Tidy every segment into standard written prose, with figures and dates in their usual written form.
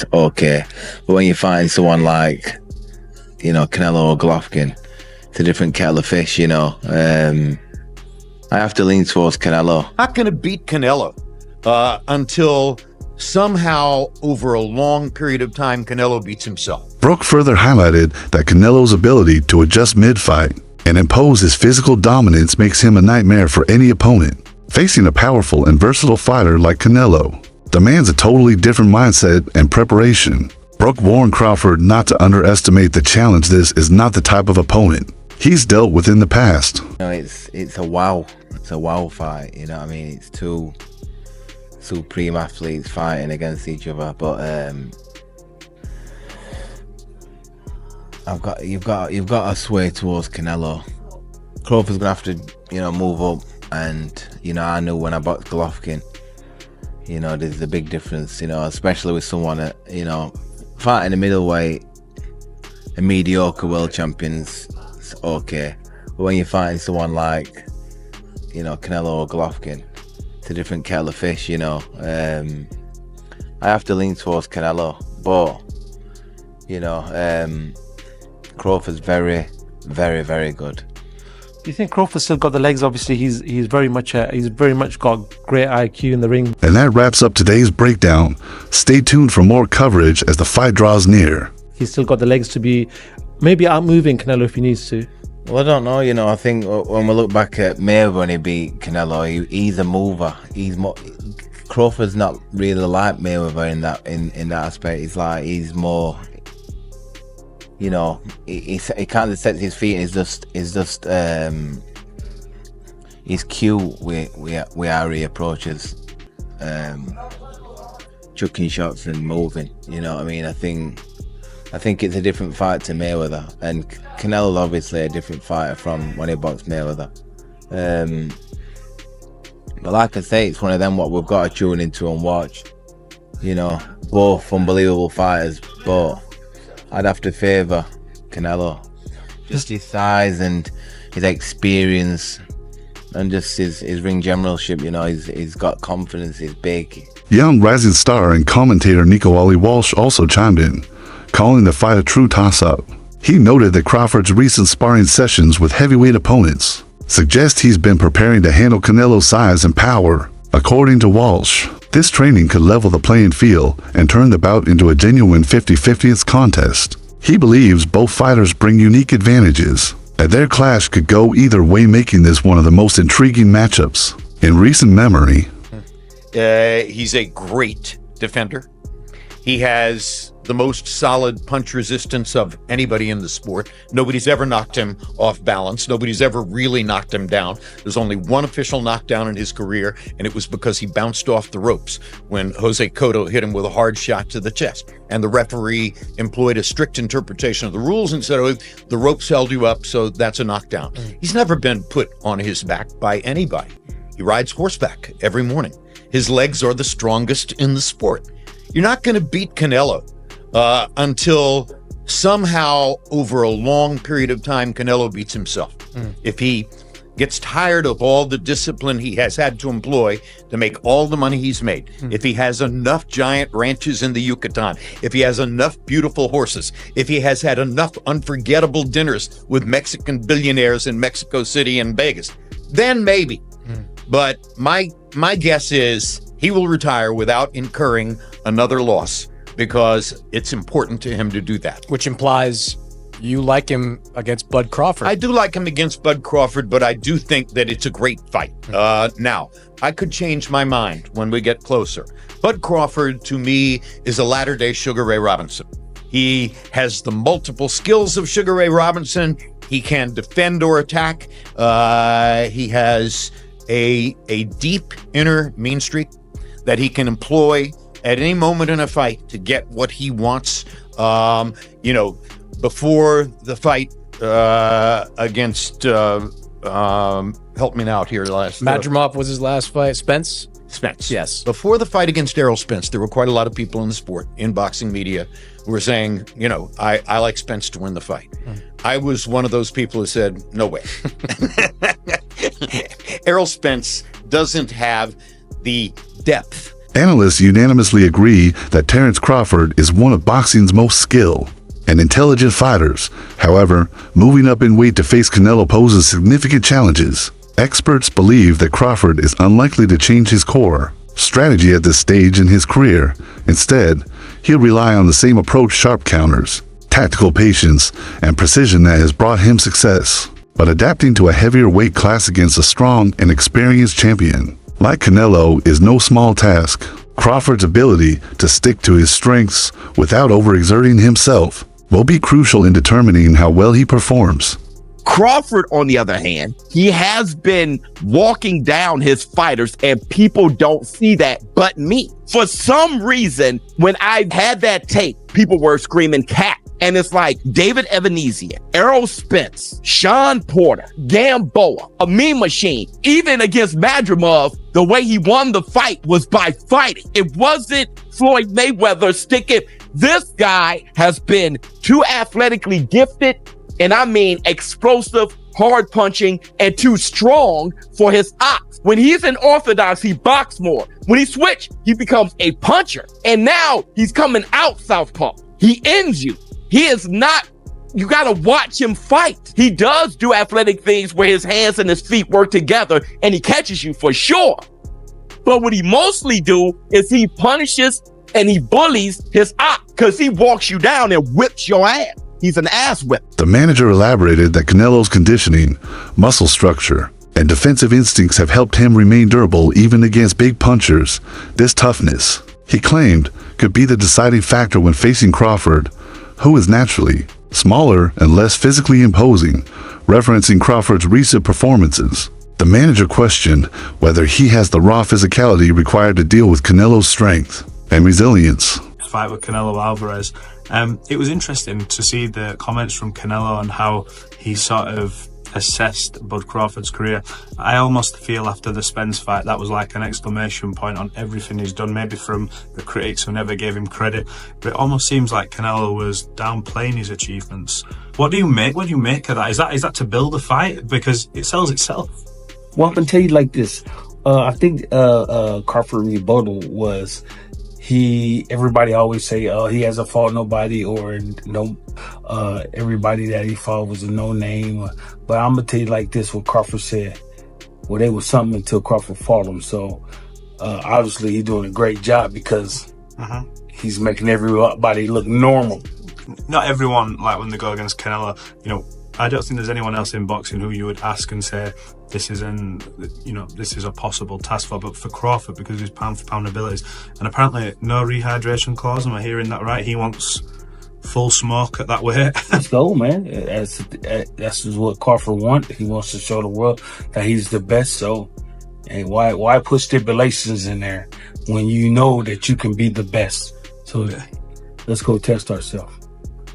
it's okay. But when you find someone like, Canelo or Golovkin, it's a different kettle of fish, I have to lean towards Canelo. Not going to beat Canelo until somehow over a long period of time Canelo beats himself. Brooke further highlighted that Canelo's ability to adjust mid-fight and impose his physical dominance makes him a nightmare for any opponent. Facing a powerful and versatile fighter like Canelo demands a totally different mindset and preparation. Brooke warned Crawford not to underestimate the challenge. This is not the type of opponent he's dealt with in the past. It's a wow. It's a wow fight, It's two supreme athletes fighting against each other, but you've got to sway towards Canelo. Crawford's gonna have to move up, and I knew when I boxed Golovkin, there's a big difference, especially with someone that fighting a middleweight, a mediocre world champions, it's okay. But when you find someone like Canelo or Golovkin, it's a different kettle of fish. I have to lean towards Canelo, but Crawford's very, very, very good. Do you think Crawford's still got the legs? Obviously, he's very much got great IQ in the ring. And that wraps up today's breakdown. Stay tuned for more coverage as the fight draws near. He's still got the legs to be maybe outmoving Canelo if he needs to. Well, I don't know. I think when we look back at Mayweather when he beat Canelo, he's a mover. Crawford's not really like Mayweather in that aspect. He's more. He kind of sets his feet and he's cute with how he approaches chucking shots and moving. I think it's a different fight to Mayweather, and Canelo's obviously a different fighter from when he boxed Mayweather. But like I say, it's one of them what we've got to tune into and watch. Both unbelievable fighters, but I'd have to favour Canelo. Just his size and his experience and just his ring generalship, he's got confidence, he's big. Young rising star and commentator Nico Ali Walsh also chimed in, calling the fight a true toss-up. He noted that Crawford's recent sparring sessions with heavyweight opponents suggest he's been preparing to handle Canelo's size and power. According to Walsh, this training could level the playing field and turn the bout into a genuine 50-50th contest. He believes both fighters bring unique advantages, and their clash could go either way, making this one of the most intriguing matchups in recent memory. He's a great defender. He has the most solid punch resistance of anybody in the sport. Nobody's ever knocked him off balance. Nobody's ever really knocked him down. There's only one official knockdown in his career, and it was because he bounced off the ropes when Jose Cotto hit him with a hard shot to the chest. And the referee employed a strict interpretation of the rules and said, oh, the ropes held you up, so that's a knockdown. He's never been put on his back by anybody. He rides horseback every morning. His legs are the strongest in the sport. You're not going to beat Canelo until somehow over a long period of time Canelo beats himself. If he gets tired of all the discipline he has had to employ to make all the money he's made, if he has enough giant ranches in the Yucatan, if he has enough beautiful horses, if he has had enough unforgettable dinners with Mexican billionaires in Mexico City and Vegas, then maybe. But my guess is he will retire without incurring another loss, because it's important to him to do that. Which implies you like him against Bud Crawford. I do like him against Bud Crawford, but I do think that it's a great fight. Now, I could change my mind when we get closer. Bud Crawford, to me, is a latter-day Sugar Ray Robinson. He has the multiple skills of Sugar Ray Robinson. He can defend or attack. He has a deep inner mean streak that he can employ at any moment in a fight to get what he wants. Before the fight against, help me out here. Madrimov was his last fight. Spence? Spence. Yes. Before the fight against Errol Spence, there were quite a lot of people in the sport, in boxing media, who were saying, I like Spence to win the fight. I was one of those people who said, no way. Errol Spence doesn't have the depth Analysts unanimously agree that Terence Crawford is one of boxing's most skilled and intelligent fighters. However, moving up in weight to face Canelo poses significant challenges. Experts believe that Crawford is unlikely to change his core strategy at this stage in his career. Instead, he'll rely on the same approach: sharp counters, tactical patience, and precision that has brought him success. But adapting to a heavier weight class against a strong and experienced champion like Canelo is no small task. Crawford's ability to stick to his strengths without overexerting himself will be crucial in determining how well he performs. Crawford, on the other hand, he has been walking down his fighters, and people don't see that but me. For some reason, when I had that tape, people were screaming cat. And it's like David Ebenezer, Errol Spence, Sean Porter, Gamboa, a Mean Machine. Even against Madrimov, the way he won the fight was by fighting. It wasn't Floyd Mayweather sticking. This guy has been too athletically gifted, and I mean explosive, hard punching, and too strong for his ox. When he's in orthodox, he boxes more. When he switched, he becomes a puncher. And now he's coming out southpaw. He ends you. He is not, you gotta watch him fight. He does do athletic things where his hands and his feet work together and he catches you for sure. But what he mostly do is he punishes and he bullies his ox because he walks you down and whips your ass. He's an ass whip. The manager elaborated that Canelo's conditioning, muscle structure, and defensive instincts have helped him remain durable even against big punchers. This toughness, he claimed, could be the deciding factor when facing Crawford, who is naturally smaller and less physically imposing. Referencing Crawford's recent performances, the manager questioned whether he has the raw physicality required to deal with Canelo's strength and resilience. Fight with Canelo Alvarez. It was interesting to see the comments from Canelo on how he sort of assessed Bud Crawford's career. I almost feel after the Spence fight that was like an exclamation point on everything he's done, maybe from the critics who never gave him credit, but it almost seems like Canelo was downplaying his achievements. What do you make of that? Is that to build a fight? Because it sells itself. Well, I'm gonna tell you like this. I think Crawford rebuttal was everybody always say, oh, he hasn't fought nobody, or no, everybody that he fought was a no name. But I'm gonna tell you like this, what Crawford said. Well, they was something until Crawford fought him. So obviously he's doing a great job because he's making everybody look normal. Not everyone, like when they go against Canelo, I don't think there's anyone else in boxing who you would ask and say this is a possible task for. But for Crawford, because of his pound for pound abilities, and apparently no rehydration clause, am I hearing that right? He wants full smoke at that weight. Let's go, man. That's what Crawford wants. He wants to show the world that he's the best. So, and why put stipulations in there when you know that you can be the best? So let's go test ourselves.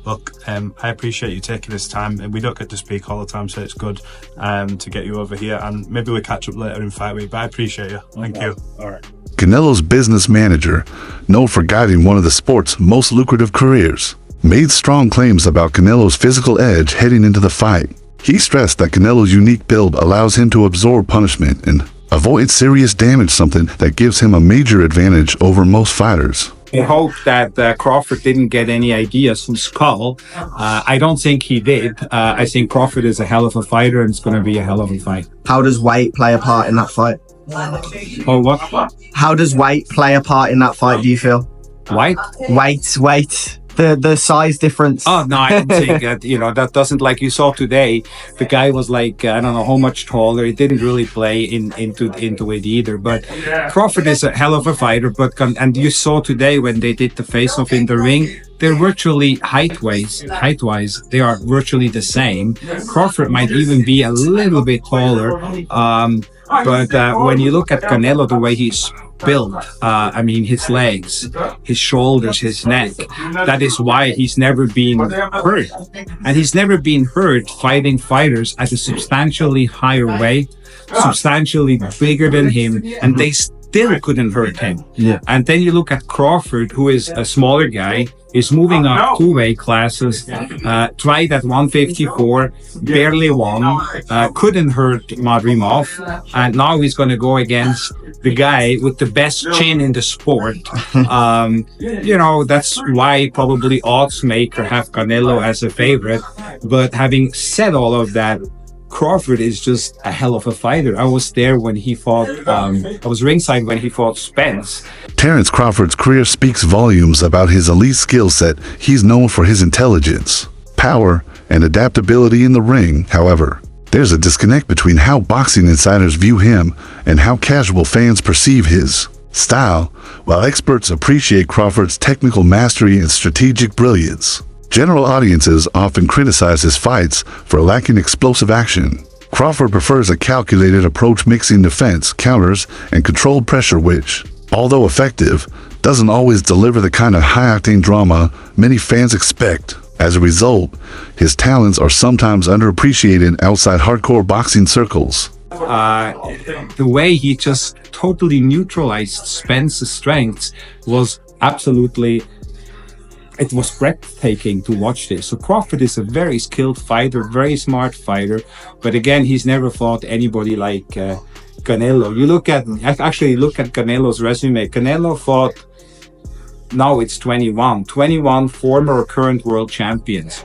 Look, I appreciate you taking this time. We don't get to speak all the time, so it's good to get you over here. And maybe we'll catch up later in fight week, but I appreciate you. Thank you. All right. Canelo's business manager, known for guiding one of the sport's most lucrative careers, made strong claims about Canelo's physical edge heading into the fight. He stressed that Canelo's unique build allows him to absorb punishment and avoid serious damage, something that gives him a major advantage over most fighters. I hope that Crawford didn't get any ideas from Skull. I don't think he did. I think Crawford is a hell of a fighter, and it's going to be a hell of a fight. How does weight play a part in that fight? Oh, what? How does weight play a part in that fight, do you feel? Weight? Weight. The size difference. Oh, no, I don't think that, that doesn't, like you saw today, the guy was like, I don't know how much taller. He didn't really play into it either. But Crawford is a hell of a fighter. And you saw today when they did the face-off in the ring, they're virtually height-wise, they are virtually the same. Crawford might even be a little bit taller. But when you look at Canelo, the way he's built, his legs, his shoulders, his neck, that is why he's never been hurt. And he's never been hurt fighting fighters at a substantially higher weight, substantially bigger than him, and they still couldn't hurt him. Yeah. And then you look at Crawford, who is a smaller guy, is moving up 2 weight classes, tried at 154, barely won, couldn't hurt Madrimov, and now he's going to go against the guy with the best chin in the sport. You know, that's why probably odds maker have Canelo as a favorite. But having said all of that, Crawford is just a hell of a fighter. I was there when he fought, I was ringside when he fought Spence. Terence Crawford's career speaks volumes about his elite skill set. He's known for his intelligence, power, and adaptability in the ring. However, there's a disconnect between how boxing insiders view him and how casual fans perceive his style. While experts appreciate Crawford's technical mastery and strategic brilliance, general audiences often criticize his fights for lacking explosive action. Crawford prefers a calculated approach mixing defense, counters, and controlled pressure which, although effective, doesn't always deliver the kind of high-octane drama many fans expect. As a result, his talents are sometimes underappreciated outside hardcore boxing circles. The way he just totally neutralized Spence's strengths was absolutely... It was breathtaking to watch this. So Crawford is a very skilled fighter, very smart fighter. But again, he's never fought anybody like Canelo. You look at Canelo's resume. Canelo fought, now it's 21 former or current world champions.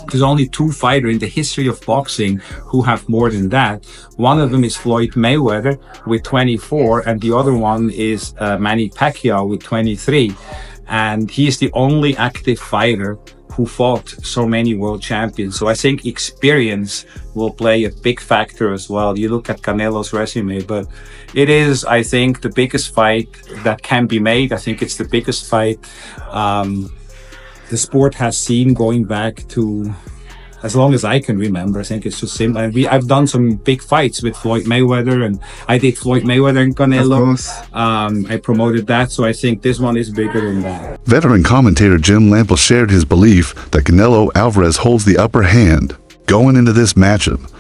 There's only 2 fighters in the history of boxing who have more than that. One of them is Floyd Mayweather with 24, and the other one is Manny Pacquiao with 23. And he is the only active fighter who fought so many world champions. So I think experience will play a big factor as well. You look at Canelo's resume, but it is, I think, the biggest fight that can be made. I think it's the biggest fight the sport has seen going back to as long as I can remember. I think it's just simple. And I've done some big fights with Floyd Mayweather, and I did Floyd Mayweather and Canelo. I promoted that, so I think this one is bigger than that. Veteran commentator Jim Lample shared his belief that Canelo Alvarez holds the upper hand going into this matchup.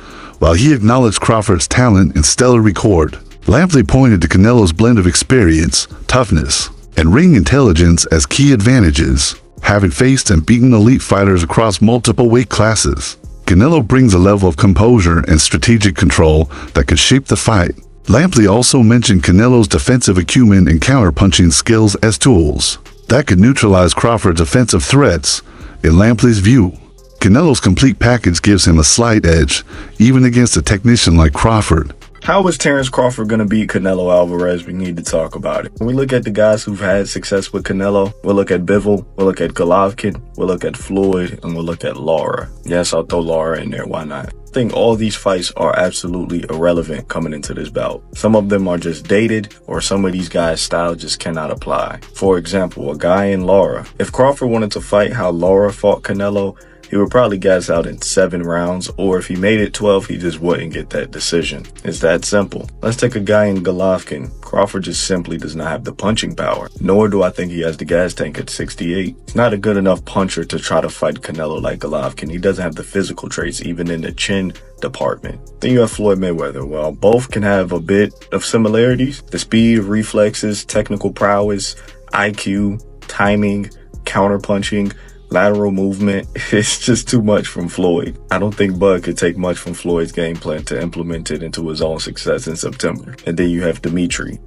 While he acknowledged Crawford's talent and stellar record, Lampley pointed to Canelo's blend of experience, toughness, and ring intelligence as key advantages. Having faced and beaten elite fighters across multiple weight classes, Canelo brings a level of composure and strategic control that could shape the fight. Lampley also mentioned Canelo's defensive acumen and counter-punching skills as tools that could neutralize Crawford's offensive threats. In Lampley's view, Canelo's complete package gives him a slight edge, even against a technician like Crawford. How is Terence Crawford going to beat Canelo Alvarez? We need to talk about it. When we look at the guys who've had success with Canelo, we'll look at Bivol, we'll look at Golovkin, we'll look at Floyd, and we'll look at Lara. Yes, I'll throw Lara in there. Why not? I think all these fights are absolutely irrelevant coming into this bout. Some of them are just dated, or some of these guys' style just cannot apply. For example, a guy in Lara. If Crawford wanted to fight how Lara fought Canelo, he would probably gas out in 7 rounds, or if he made it 12, he just wouldn't get that decision. It's that simple. Let's take a guy in Golovkin. Crawford just simply does not have the punching power, nor do I think he has the gas tank at 68. He's not a good enough puncher to try to fight Canelo like Golovkin. He doesn't have the physical traits, even in the chin department. Then you have Floyd Mayweather. Well, both can have a bit of similarities. The speed, reflexes, technical prowess, IQ, timing, counter-punching, lateral movement. It's just too much from Floyd. I don't think Bud could take much from Floyd's game plan to implement it into his own success in September. And then you have Dimitri.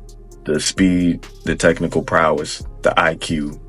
The speed, the technical prowess, the IQ,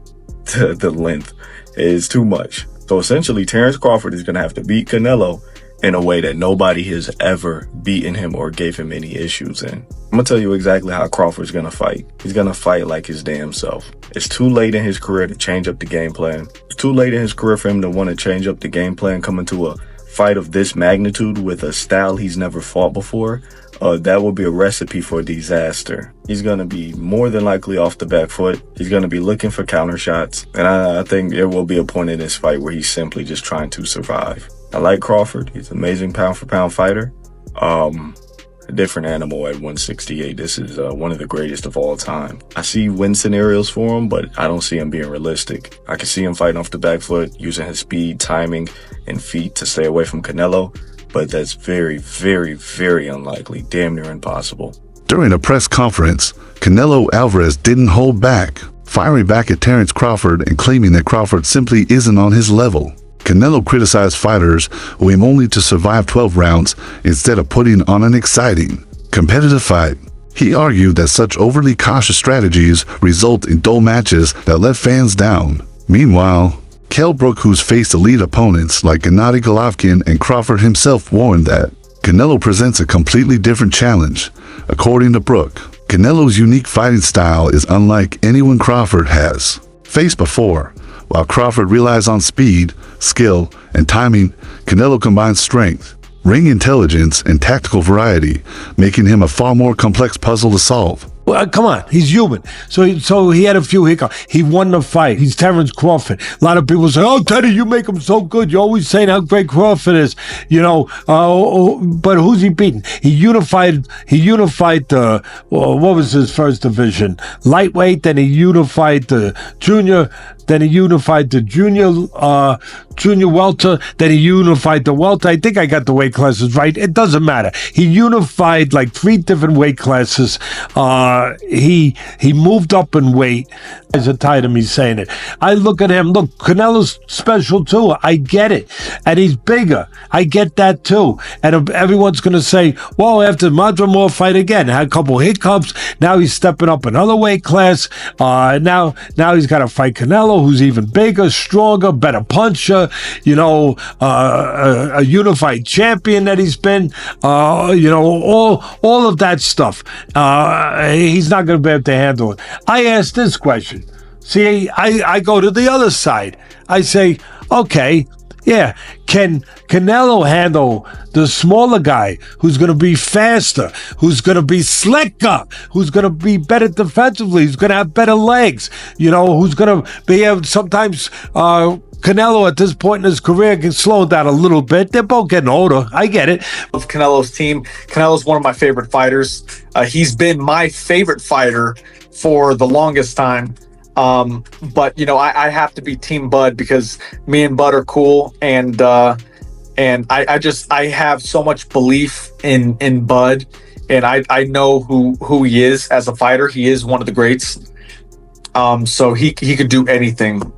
the length is too much. So essentially, Terence Crawford is going to have to beat Canelo in a way that nobody has ever beaten him or gave him any issues in. I'm going to tell you exactly how Crawford's going to fight. He's going to fight like his damn self. It's too late in his career to change up the game plan. It's too late in his career for him to want to change up the game plan coming to a fight of this magnitude with a style he's never fought before. That will be a recipe for disaster. He's going to be more than likely off the back foot. He's going to be looking for counter shots. And I think there will be a point in this fight where he's simply just trying to survive. I like Crawford. He's an amazing pound-for-pound fighter. A different animal at 168. This is one of the greatest of all time. I see win scenarios for him, but I don't see him being realistic. I can see him fighting off the back foot, using his speed, timing, and feet to stay away from Canelo, but that's very, very, very unlikely. Damn near impossible. During a press conference, Canelo Alvarez didn't hold back, firing back at Terence Crawford and claiming that Crawford simply isn't on his level. Canelo criticized fighters who aim only to survive 12 rounds instead of putting on an exciting, competitive fight. He argued that such overly cautious strategies result in dull matches that let fans down. Meanwhile, Kell Brook, who's faced elite opponents like Gennady Golovkin and Crawford himself, warned that Canelo presents a completely different challenge. According to Brook, Canelo's unique fighting style is unlike anyone Crawford has faced before. While Crawford relies on speed, skill, and timing, Canelo combines strength, ring intelligence, and tactical variety, making him a far more complex puzzle to solve. Well, come on, he's human. So he had a few hiccups. He won the fight. He's Terence Crawford. A lot of people say, "Oh, Teddy, you make him so good. You're always saying how great Crawford is." But who's he beating? He unified the what was his first division? Lightweight. Then he unified the junior. Then he unified the junior welter. Then he unified the welter. I think I got the weight classes right. It doesn't matter. He unified like 3 different weight classes. He moved up in weight. Guys are tired of me saying it. I look at him. Look, Canelo's special too. I get it, and he's bigger. I get that too. And everyone's gonna say, "Well, after Madrimov fight again, had a couple hiccups. Now he's stepping up another weight class. Now he's got to fight Canelo, who's even bigger, stronger, better puncher. A unified champion that he's been. All of that stuff. He's not going to be able to handle it." I asked this question. See, I go to the other side. I say, okay, yeah, can Canelo handle the smaller guy who's going to be faster, who's going to be slicker, who's going to be better defensively, who's going to have better legs, who's going to be able sometimes Canelo at this point in his career can slow down a little bit. They're both getting older. I get it. Of Canelo's team. Canelo's one of my favorite fighters. He's been my favorite fighter for the longest time. But I have to be Team Bud because me and Bud are cool, and I have so much belief in Bud, and I know who he is as a fighter. He is one of the greats. So he could do anything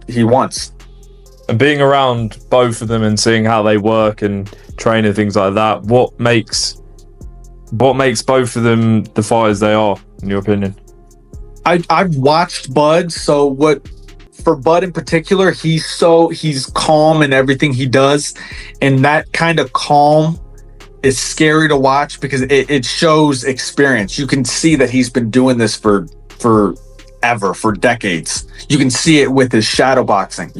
he wants. And being around both of them and seeing how they work and train and things like that, what makes both of them the fighters they are, in your opinion? I've watched Bud, so for Bud in particular, he's calm in everything he does, and that kind of calm is scary to watch because it shows experience. You can see that he's been doing this for decades. You can see it with his shadow boxing.